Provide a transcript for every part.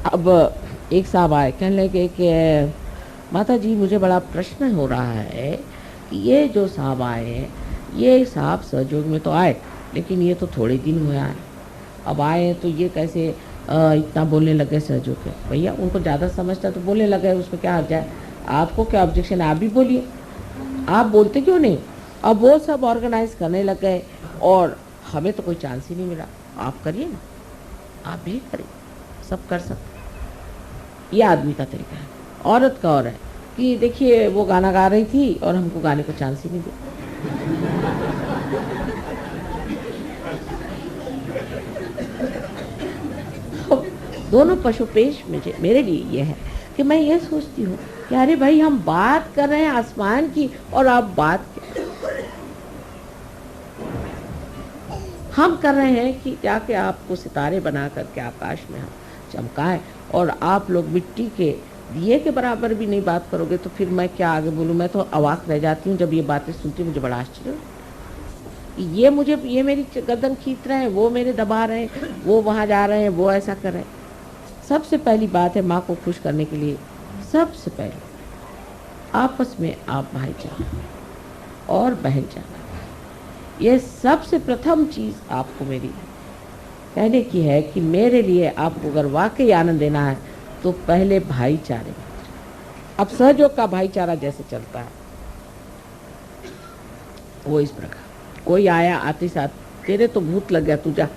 अब एक साहब आए, कहने लगे कि माता जी मुझे बड़ा प्रश्न हो रहा है कि ये जो साहब आए हैं, ये साहब सहयोग में तो आए, लेकिन ये तो थोड़े दिन हुए आए, अब आए तो ये कैसे इतना बोलने लगे सहयोग है। भैया उनको ज़्यादा समझता तो बोलने लगे, उसमें क्या हर्ज है, आपको क्या ऑब्जेक्शन है, आप भी बोलिए, आप बोलते क्यों नहीं। अब वो सब ऑर्गेनाइज करने लग गए और हमें तो कोई चांस ही नहीं मिला। आप करिए ना, आप भी करिए, सब कर सकते। ये आदमी का तरीका है। औरत का और है कि देखिए वो गाना गा रही थी और हमको गाने को चांस ही नहीं दिया। दोनों पशुपेश मेरे लिए ये है कि मैं ये सोचती हूँ कि अरे भाई हम बात कर रहे हैं आसमान की और आप बात हम कर रहे हैं कि जाके आपको सितारे बना करके आकाश में हम चमकाएं, और आप लोग मिट्टी के दिए के बराबर भी नहीं बात करोगे तो फिर मैं क्या आगे बोलूँ। मैं तो अवाक रह जाती हूँ जब ये बातें सुनती हूँ, मुझे बड़ा आश्चर्य। ये मेरी गर्दन खींच रहे हैं, वो मेरे दबा रहे हैं, वो वहाँ जा रहे हैं, वो ऐसा कर रहे हैं। सबसे पहली बात है माँ को खुश करने के लिए, सबसे पहले आपस में आप भाईचारा और बहनचारा, ये सबसे प्रथम चीज़ आपको मेरी कहने की है कि मेरे लिए आपको अगर वाकई आनंद देना है तो पहले भाईचारे। अब सहयोग का भाईचारा जैसे चलता है वो इस प्रकार, कोई आया आते साथ, तेरे तो भूत लग गया, तू जा।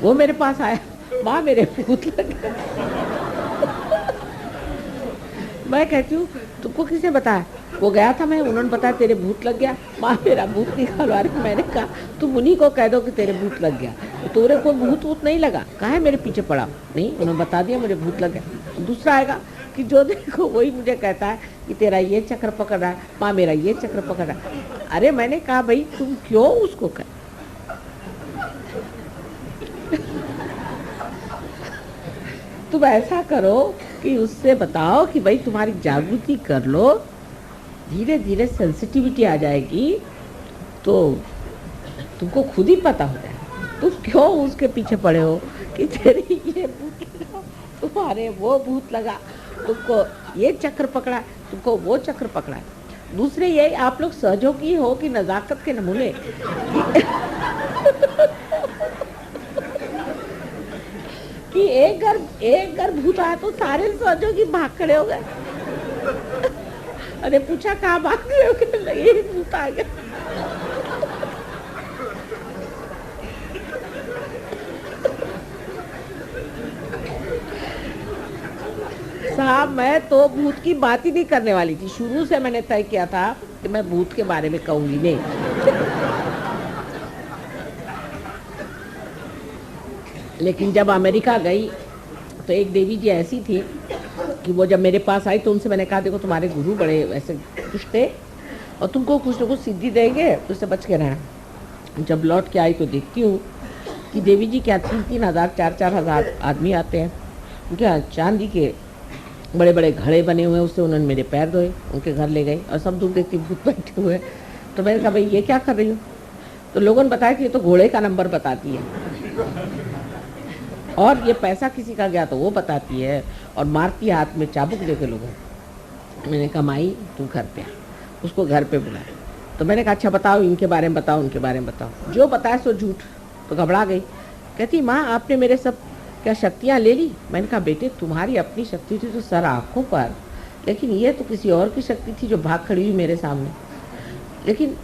वो मेरे पास आया, माँ मेरे भूत लग गया। मैं कहती हूँ तुमको किसने बताया, वो गया था मैं, उन्होंने बताया तेरे भूत लग गया, माँ मेरा भूत निकालवा रही। मैंने कहा तुम उन्हीं को कह दो कि तेरे भूत लग गया, तो तेरे को भूत वूत नहीं लगा, कहा है मेरे पीछे पड़ा, नहीं उन्होंने बता दिया मुझे भूत लग गया। दूसरा आएगा कि जो देखो वही मुझे कहता है कि तेरा ये चक्र पकड़ रहा है, माँ मेरा ये चक्र पकड़ रहा है। अरे मैंने कहा भाई तुम क्यों उसको कह, तुम ऐसा करो कि उससे बताओ कि भाई तुम्हारी जागृति कर लो, धीरे धीरे सेंसिटिविटी आ जाएगी तो तुमको खुद ही पता हो जाएगा। तुम क्यों उसके पीछे पड़े हो कि तेरी ये भूत लगा, तुम्हारे वो भूत लगा, तुमको ये चक्र पकड़ा, तुमको वो चक्र पकड़ा। दूसरे ये आप लोग सहयोगी हो कि नजाकत के नमूने कि एक घर भूत आया तो सारे सहयोगी भाग खड़े हो गए। अरे पूछा कहाँ भाग रहे हो, लगे भूत आ गया। साहब मैं तो भूत की बात ही नहीं करने वाली थी, शुरू से मैंने तय किया था कि मैं भूत के बारे में कहूंगी नहीं। लेकिन जब अमेरिका गई तो एक देवी जी ऐसी थी कि वो जब मेरे पास आई तो उनसे मैंने कहा देखो तुम्हारे गुरु बड़े ऐसे कुछ थे और तुमको कुछ ना कुछ सिद्धि देंगे तो उससे बच के रहना। जब लौट के आई तो देखती हूँ कि देवी जी क्या 3-3 हज़ार 4-4 हज़ार आदमी आते हैं, उनके यहाँ चांदी के बड़े बड़े घड़े बने हुए हैं, उससे उन्होंने मेरे पैर धोए, उनके घर ले गई और सब दूर देखती भूत बैठे हुए। तो मैंने कहा भाई ये क्या कर रही हो, तो लोगों ने बताया कि ये तो घोड़े का नंबर बताती है और ये पैसा किसी का गया तो वो बताती है और मारती है हाथ में चाबुक लेके लोगों। मैंने कहा माई तू घर पे आ, उसको घर पे बुलाया। तो मैंने कहा अच्छा बताओ इनके बारे में बताओ, उनके बारे में बताओ, जो बताया सो झूठ। तो घबरा गई, कहती माँ आपने मेरे सब क्या शक्तियाँ ले ली। मैंने कहा बेटे तुम्हारी अपनी शक्ति थी तो सर आँखों पर, लेकिन ये तो किसी और की शक्ति थी जो भाग खड़ी हुई मेरे सामने, लेकिन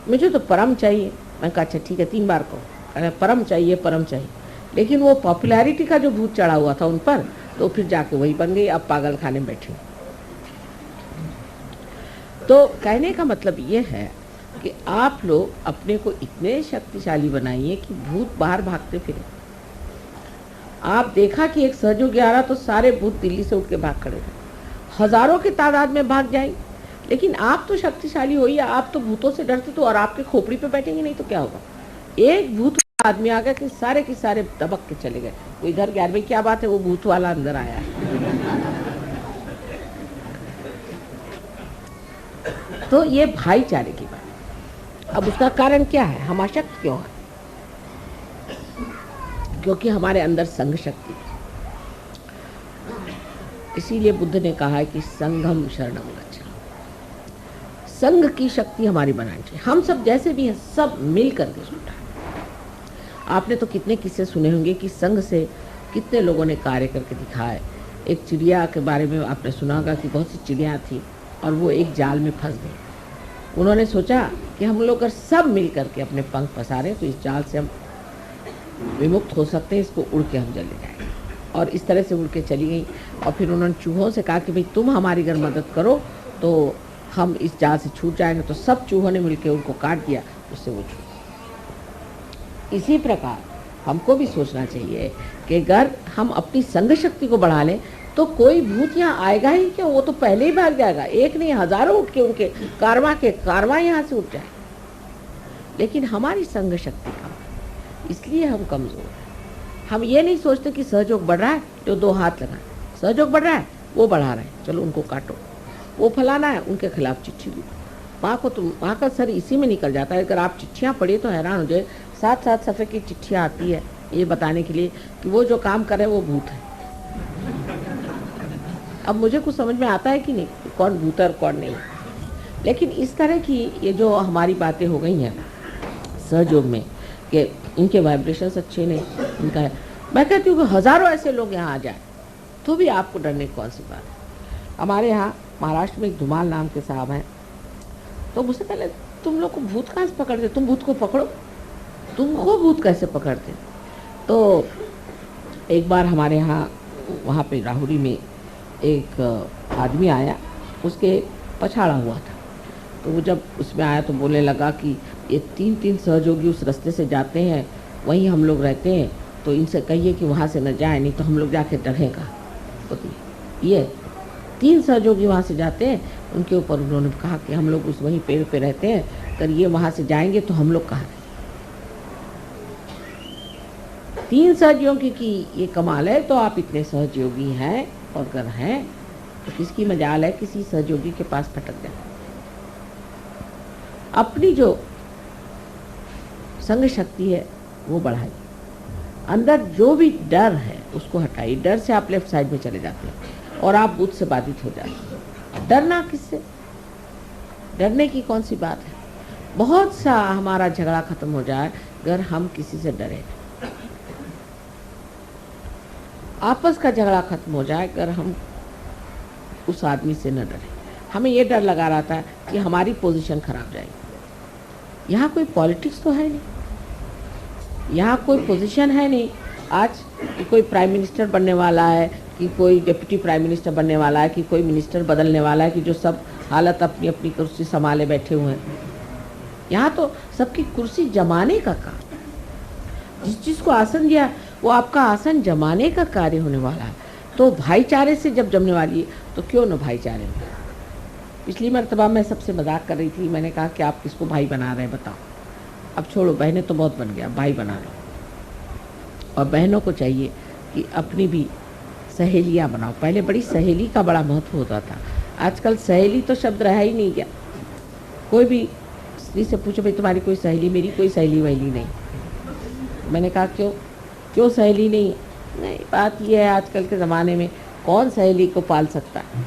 मुझे तो परम चाहिए। मैंने कहा अच्छा ठीक है 3 बार कहो, परम चाहिए परम चाहिए। लेकिन वो पॉपुलैरिटी का जो भूत चढ़ा हुआ था उन पर, तो फिर जाके वही बन गई, अब पागल खाने में बैठी। तो कहने का मतलब ये है कि आप लोग अपने को इतने शक्तिशाली बनाइए कि भूत बाहर भागते फिरे। आप देखा कि एक सहयोगी आ रहा तो सारे भूत दिल्ली से उठ के भाग खड़े थे, हजारों की तादाद में भाग जाएंगे। लेकिन आप तो शक्तिशाली होइए, आप तो भूतों से डरते तो और आपके खोपड़ी पे बैठेंगे नहीं तो क्या होगा। एक भूत आदमी आ गया कि सारे के सारे दबक के चले गए। कोई घर गया भाई क्या बात है, वो भूत वाला अंदर आया है। तो ये भाईचारे की बात। अब उसका कारण क्या है, हम अशक्त क्यों है। क्योंकि हमारे अंदर संघ शक्ति है। इसीलिए बुद्ध ने कहा है कि संघम शरणम गच्छामि। संघ की शक्ति हमारी बनानी चाहिए। हम सब जैसे भी हैं सब मिल करके जुटा। आपने तो कितने किस्से सुने होंगे कि संघ से कितने लोगों ने कार्य करके दिखाया। एक चिड़िया के बारे में आपने सुना होगा कि बहुत सी चिड़िया थी और वो एक जाल में फंस गई। उन्होंने सोचा कि हम लोग अगर सब मिल करके अपने पंख पसारें तो इस जाल से हम विमुक्त हो सकते हैं, इसको उड़ के हम चले जाएंगे। और इस तरह से उड़ के चली गई। और फिर उन्होंने चूहों से कहा कि भाई तुम हमारी अगर मदद करो तो हम इस जाल से छूट जाएंगे। तो सब चूहों ने मिलकर उनको काट दिया, उससे वो छूट। इसी प्रकार हमको भी सोचना चाहिए कि अगर हम अपनी संघ शक्ति को बढ़ा लें तो कोई भूत यहाँ आएगा ही क्यों, वो तो पहले ही भाग जाएगा। एक नहीं हजारों उठ के उनके कारवां यहाँ से उठ जाए। लेकिन हमारी संघ शक्ति कम है, इसलिए हम कमजोर हैं। हम ये नहीं सोचते कि सहयोग बढ़ रहा है तो दो हाथ लगाएं। सहयोग बढ़ रहा है, वो बढ़ा रहे हैं, चलो उनको काटो। वो फलाना है, उनके खिलाफ चिट्ठी दी। वहाँ का सर इसी में निकल जाता है। अगर आप चिट्ठियाँ पढ़िए तो हैरान हो जाए। 7-7 सफ़े की चिट्ठियाँ आती है ये बताने के लिए कि वो जो काम करे वो भूत है। अब मुझे कुछ समझ में आता है कि नहीं कौन भूत है और कौन नहीं। लेकिन इस तरह की ये जो हमारी बातें हो गई हैं सहयोग में कि इनके वाइब्रेशंस अच्छे नहीं, इनका है। मैं कहती हूँ कि हज़ारों ऐसे लोग यहाँ आ जाए तो भी आपको डरने की कौन सी बात है। हमारे यहाँ महाराष्ट्र में एक धुमाल नाम के साहब हैं, तो मुझसे पहले तुम लोग को भूत कहाँ से पकड़ते, तुम भूत को पकड़ो, तुमको भूत कैसे पकड़ते। तो एक बार हमारे यहाँ वहाँ पे राहुरी में एक आदमी आया, उसके पछाड़ा हुआ था। तो वो जब उसमें आया तो बोलने लगा कि ये 3 सहयोगी उस रास्ते से जाते हैं, वहीं हम लोग रहते हैं, तो इनसे कहिए कि वहाँ से न जाए, नहीं तो हम लोग जाके डरेगा। तो ये 3 सहयोगी वहाँ से जाते हैं, उनके ऊपर उन्होंने कहा कि हम लोग उस वहीं पेड़ पे रहते हैं, अगर ये वहाँ से जाएंगे तो हम लोग कहाँ रहें। 3 सहयोगी की ये कमाल है। तो आप इतने सहयोगी हैं और अगर हैं तो किसकी मजाल है किसी सहयोगी के पास फटक जाए। अपनी जो संघ शक्ति है वो बढ़ाइए। अंदर जो भी डर है उसको हटाइए। डर से आप लेफ्ट साइड में चले जाते हैं और आप बुद्ध से बाधित हो जाते हैं। डरना किससे, डरने की कौन सी बात है। बहुत सा हमारा झगड़ा खत्म हो जाए अगर हम किसी से डरे। आपस का झगड़ा खत्म हो जाए अगर हम उस आदमी से न डरे। हमें ये डर लगा रहता है कि हमारी पोजीशन खराब जाएगी। यहाँ कोई पॉलिटिक्स तो है नहीं, यहाँ कोई पोजीशन है नहीं। आज कि कोई प्राइम मिनिस्टर बनने वाला है, कि कोई डिप्टी प्राइम मिनिस्टर बनने वाला है, कि कोई मिनिस्टर बदलने वाला है, कि जो सब हालत अपनी अपनी कुर्सी संभाले बैठे हुए हैं। यहाँ तो सबकी कुर्सी जमाने का काम, जिस चीज़ को आसन दिया वो आपका आसन जमाने का कार्य होने वाला है। तो भाईचारे से जब जमने वाली है तो क्यों न भाईचारे में। पिछली मरतबा मैं सबसे मजाक कर रही थी, मैंने कहा कि आप किसको भाई बना रहे हैं बताओ। अब छोड़ो, बहनें तो बहुत बन गया, भाई बना लो। और बहनों को चाहिए कि अपनी भी सहेलियाँ बनाओ। पहले बड़ी सहेली का बड़ा महत्व होता था, आजकल सहेली तो शब्द रहा ही नहीं गया। कोई भी स्त्री से पूछो भाई तुम्हारी कोई सहेली, मेरी कोई सहेली वहेली नहीं। मैंने कहा क्यों सहेली नहीं, बात यह है आजकल के ज़माने में कौन सहेली को पाल सकता है।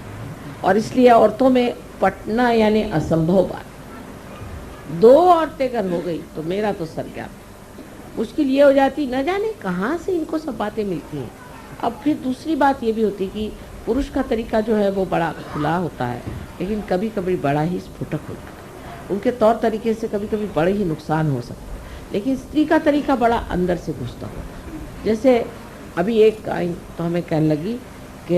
और इसलिए औरतों में पटना यानी असंभव बात। 2 औरतें अगर हो गई तो मेरा तो सर क्या मुश्किल ये हो जाती, न जाने कहाँ से इनको सब बातें मिलती हैं। अब फिर दूसरी बात ये भी होती कि पुरुष का तरीका जो है वो बड़ा खुला होता है, लेकिन कभी कभी बड़ा ही स्फुटक हो जाता है। उनके तौर तरीके से कभी कभी बड़े ही नुकसान हो सकते हैं, लेकिन स्त्री का तरीका बड़ा अंदर से घुसता हो। जैसे अभी एक आई तो हमें कहने लगी कि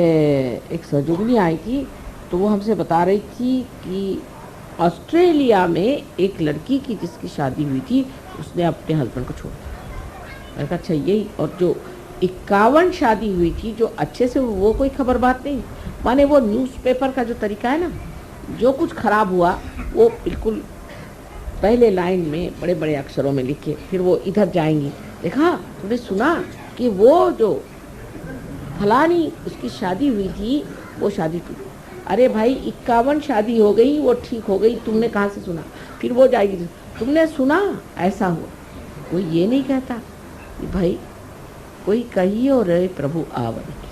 एक सहयोगिनी आई थी, तो वो हमसे बता रही थी कि ऑस्ट्रेलिया में एक लड़की की जिसकी शादी हुई थी उसने अपने हस्बैंड को छोड़ दिया। मैंने कहा अच्छा यही। और जो 51 शादी हुई थी जो अच्छे से, वो कोई खबर बात नहीं। माने वो न्यूज़पेपर का जो तरीका है ना, जो कुछ खराब हुआ वो बिल्कुल पहले लाइन में बड़े बड़े अक्षरों में लिखे, फिर वो इधर जाएंगी। देखा तुमने सुना कि वो जो फलानी उसकी शादी हुई थी वो शादी टूटी। अरे भाई 51 शादी हो गई, वो ठीक हो गई, तुमने कहाँ से सुना। फिर वो जाएगी तुमने सुना ऐसा हुआ। कोई ये नहीं कहता कि भाई कोई कहियो रे प्रभु आवन की,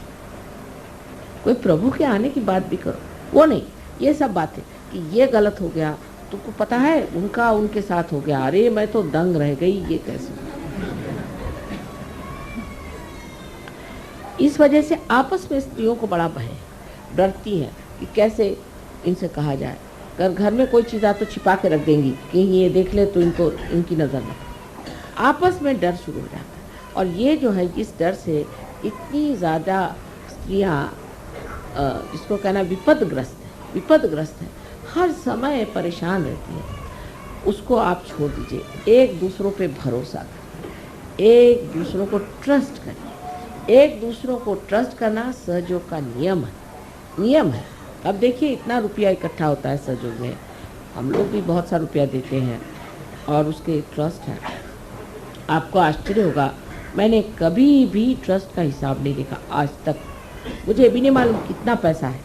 कोई प्रभु के आने की बात भी करो, वो नहीं। ये सब बातें कि ये गलत हो गया, तुमको पता है उनका उनके साथ हो गया, अरे मैं तो दंग रह गई, ये कैसे। इस वजह से आपस में स्त्रियों को बड़ा भय, डरती हैं कि कैसे इनसे कहा जाए। अगर घर में कोई चीज़ आ तो छिपा के रख देंगी कि ये देख ले तो इनको इनकी नज़र न। आपस में डर शुरू हो जाता है। और ये जो है इस डर से इतनी ज़्यादा स्त्रियाँ जिसको कहना विपदग्रस्त है, हर समय परेशान रहती है। उसको आप छोड़ दीजिए, एक दूसरों पे भरोसा करिए, एक दूसरों को ट्रस्ट करिए। एक दूसरों को ट्रस्ट करना सहयोग का नियम है। अब देखिए इतना रुपया इकट्ठा होता है सहयोग में, हम लोग भी बहुत सा रुपया देते हैं और उसके ट्रस्ट है। आपको आश्चर्य होगा, मैंने कभी भी ट्रस्ट का हिसाब नहीं देखा आज तक, मुझे भी नहीं मालूम कितना पैसा है।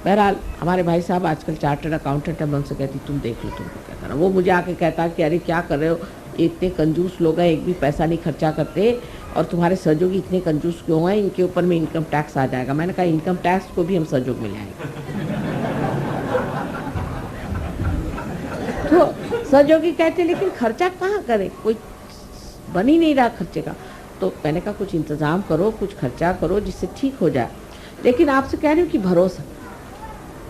बहरहाल हमारे भाई साहब आजकल चार्टर्ड अकाउंटेंट है, मैं उनसे कहती तुम देख लो तुमको क्या करना। वो मुझे आके कहता कि अरे क्या कर रहे हो, इतने कंजूस लोग हैं, एक भी पैसा नहीं खर्चा करते, और तुम्हारे सहयोगी इतने कंजूस क्यों हैं, इनके ऊपर में इनकम टैक्स आ जाएगा। मैंने कहा इनकम टैक्स को भी हम सहयोग में लाएंगे। तो सहयोगी कहते लेकिन खर्चा कहाँ करें, कोई बन ही नहीं रहा खर्चे का। तो मैंने कहा कुछ इंतज़ाम करो, कुछ खर्चा करो जिससे ठीक हो जाए। लेकिन आपसे कह रही हूँ कि भरोसा,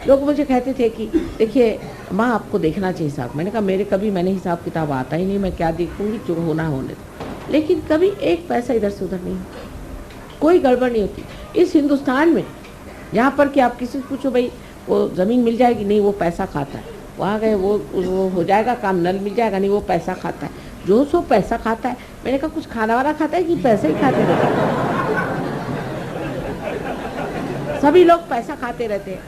लोग मुझे कहते थे कि देखिए माँ आपको देखना चाहिए हिसाब। मैंने कहा मैंने हिसाब किताब आता ही नहीं, मैं क्या देखूंगी, जो होना होने दो। लेकिन कभी एक पैसा इधर से उधर नहीं, कोई गड़बड़ नहीं होती इस हिंदुस्तान में। यहाँ पर कि आप किसी से पूछो भाई वो ज़मीन मिल जाएगी, नहीं वो पैसा खाता है, वहाँ गए वो हो जाएगा काम, नल मिल जाएगा, नहीं वो पैसा खाता है। जो सो पैसा खाता है। मैंने कहा कुछ खाना वाना खाता है कि पैसे ही खाते रहते हैं? सभी लोग पैसा खाते रहते हैं।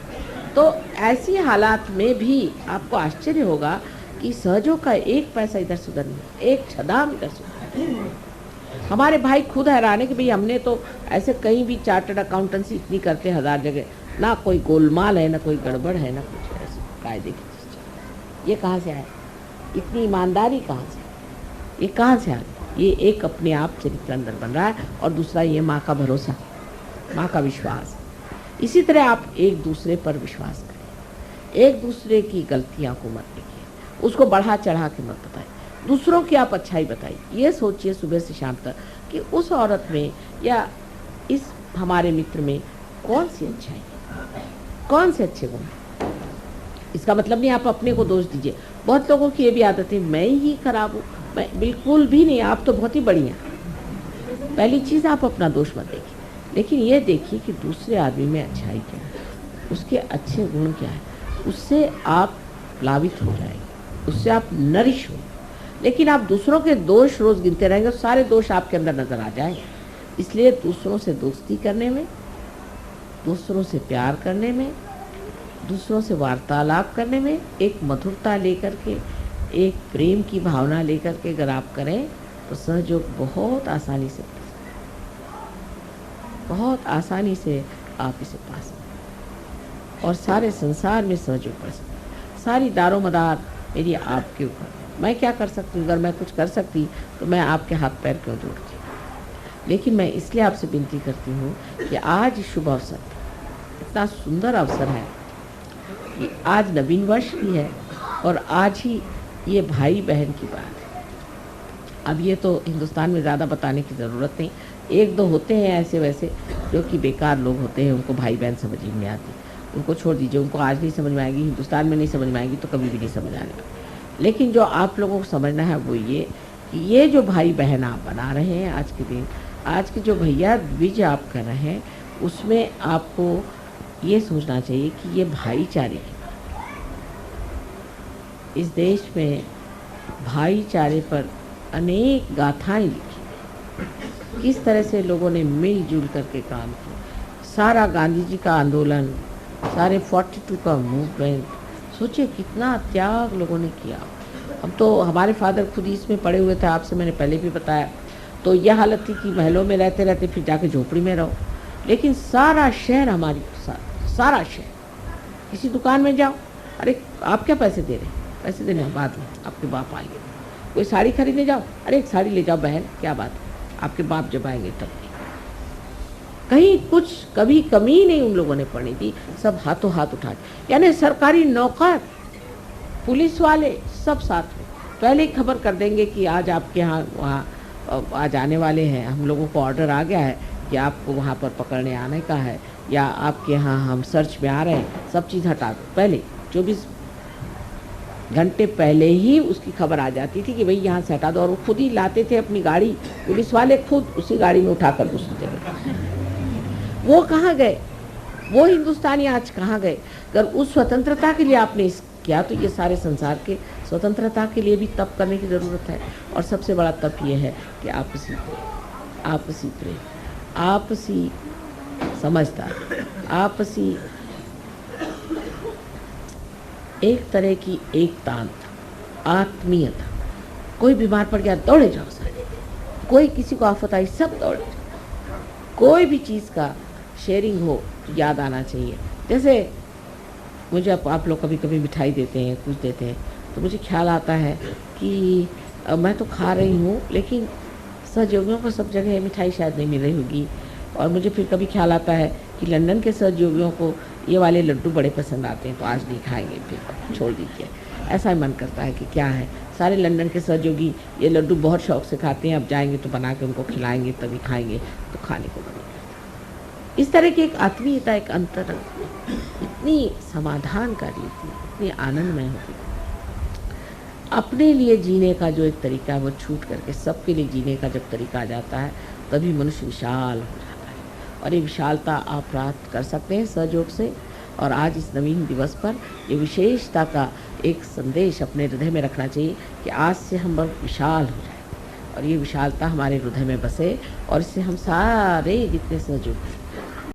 तो ऐसी हालात में भी आपको आश्चर्य होगा कि सहयोग का एक पैसा इधर से उधर नहीं, एक छदाम इधर से उधर। हमारे भाई खुद हैरान है कि भाई हमने तो ऐसे कहीं भी चार्टर्ड अकाउंटेंसी इतनी करते 1000 जगह, ना कोई गोलमाल है, ना कोई गड़बड़ है, ना कुछ ऐसे कायदे की चीज़। ये कहाँ से आया, इतनी ईमानदारी कहाँ से, ये कहाँ से आ गई? ये एक अपने आप चरित्र अंदर बन रहा है, और दूसरा ये माँ का भरोसा, माँ का विश्वास। इसी तरह आप एक दूसरे पर विश्वास करें, एक दूसरे की गलतियां को मत देखिए, उसको बढ़ा चढ़ा के मत बताइए, दूसरों की आप अच्छाई बताइए। ये सोचिए सुबह से शाम तक कि उस औरत में या इस हमारे मित्र में कौन सी अच्छाई है, कौन से अच्छे गुण हैं। इसका मतलब नहीं आप अपने को दोष दीजिए। बहुत लोगों की ये भी आदत है मैं ही खराब हूँ, मैं बिल्कुल भी नहीं, आप तो बहुत ही बढ़िया। पहली चीज़ आप अपना दोष मत देखिए, लेकिन ये देखिए कि दूसरे आदमी में अच्छाई क्या है, उसके अच्छे गुण क्या है, उससे आप प्लावित हो जाएंगे, उससे आप नरिश हो। लेकिन आप दूसरों के दोष रोज़ गिनते रहेंगे, सारे दोष आपके अंदर नज़र आ जाएंगे। इसलिए दूसरों से दोस्ती करने में, दूसरों से प्यार करने में, दूसरों से वार्तालाप करने में एक मधुरता लेकर के, एक प्रेम की भावना लेकर के अगर आप करें तो सहयोग बहुत आसानी से आप इसे पा सकते, और सारे संसार में सहयोग कर सकते। सारी दारोमदार मेरी आपके ऊपर, मैं क्या कर सकती हूँ? अगर मैं कुछ कर सकती तो मैं आपके हाथ पैर क्यों जोड़ती। लेकिन मैं इसलिए आपसे विनती करती हूँ कि आज शुभ अवसर, इतना सुंदर अवसर है कि आज नवीन वर्ष भी है, और आज ही ये भाई बहन की बात है। अब ये तो हिंदुस्तान में ज़्यादा बताने की ज़रूरत नहीं, एक दो होते हैं ऐसे वैसे जो कि बेकार लोग होते हैं, उनको भाई बहन समझ ही नहीं आती, उनको छोड़ दीजिए। उनको आज नहीं समझ में आएगी, हिंदुस्तान में नहीं समझ में आएगी तो कभी भी नहीं समझ आने वाली। लेकिन जो आप लोगों को समझना है वो ये कि ये जो भाई बहन आप बना रहे हैं आज के दिन, आज के जो भैया द्विज आप कर रहे हैं, उसमें आपको ये सोचना चाहिए कि ये भाईचारे की, इस देश में भाईचारे पर अनेक गाथाएं लिखी, किस तरह से लोगों ने मिलजुल करके काम किया। सारा गांधी जी का आंदोलन, सारे 42 का मूवमेंट, सोचिए कितना त्याग लोगों ने किया। अब तो हमारे फादर खुद इसमें पड़े हुए थे, आपसे मैंने पहले भी बताया। तो यह हालत थी कि महलों में रहते रहते फिर जाके झोपड़ी में रहो, लेकिन सारा शहर हमारी साथ, सारा शहर। किसी दुकान में जाओ, अरे आप क्या पैसे दे रहे हैं, पैसे देने बाद में आपके बाप आएंगे। कोई साड़ी खरीदने जाओ, अरे एक साड़ी ले जाओ बहन, क्या बात है, आपके बाप जब आएंगे तब। कहीं कुछ कभी कमी नहीं उन लोगों ने पड़नी दी, सब हाथों हाथ उठा के। यानी सरकारी नौकर, पुलिस वाले सब साथ में पहले ही खबर कर देंगे कि आज आपके यहाँ वहाँ आज आने वाले हैं, हम लोगों को ऑर्डर आ गया है कि आपको वहाँ पर पकड़ने आने का है, या आपके यहाँ हम सर्च में आ रहे हैं, सब चीज़ हटा दो। पहले 24 घंटे पहले ही उसकी खबर आ जाती थी कि भाई यहाँ से हटा दो, और वो खुद ही लाते थे अपनी गाड़ी, पुलिस वाले खुद उसी गाड़ी में उठाकर दूसरी जगह। वो कहाँ गए, वो हिंदुस्तानी आज कहाँ गए? अगर उस स्वतंत्रता के लिए आपने किया तो ये सारे संसार के स्वतंत्रता के लिए भी तप करने की ज़रूरत है। और सबसे बड़ा तप ये है कि आपसी प्रेम, आपसी समझदारी, आपसी एक तरह की एकता, आत्मीयता। कोई बीमार पड़ गया दौड़े जाओ सारे, कोई किसी को आफत आई सब दौड़े जाओ। कोई भी चीज़ का शेयरिंग हो तो याद आना चाहिए। जैसे मुझे आप लोग कभी कभी मिठाई देते हैं, कुछ देते हैं, तो मुझे ख्याल आता है कि मैं तो खा रही हूँ, लेकिन सहयोगियों को सब जगह मिठाई शायद नहीं मिल रही होगी। और मुझे फिर कभी ख्याल आता है कि लंदन के सहयोगियों को ये वाले लड्डू बड़े पसंद आते हैं, तो आज नहीं खाएंगे, फिर छोड़ दीजिए। ऐसा ही मन करता है कि क्या है, सारे लंदन के सहयोगी ये लड्डू बहुत शौक से खाते हैं, अब जाएंगे तो बना के उनको खिलाएंगे तभी खाएंगे, तो खाने को बनेगा। इस तरह की एक आत्मीयता, एक अंतर इतनी समाधानकारी थी, इतनी आनंदमय होती थी। अपने लिए जीने का जो एक तरीका है वो छूट करके सबके लिए जीने का जब तरीका आ जाता है, तभी मनुष्य विशाल हो जाता है। और ये विशालता आप प्राप्त कर सकते हैं सहयोग से। और आज इस नवीन दिवस पर ये विशेषता का एक संदेश अपने हृदय में रखना चाहिए कि आज से हम बहुत विशाल हो जाए और ये विशालता हमारे हृदय में बसे, और इससे हम सारे जितने सहयोग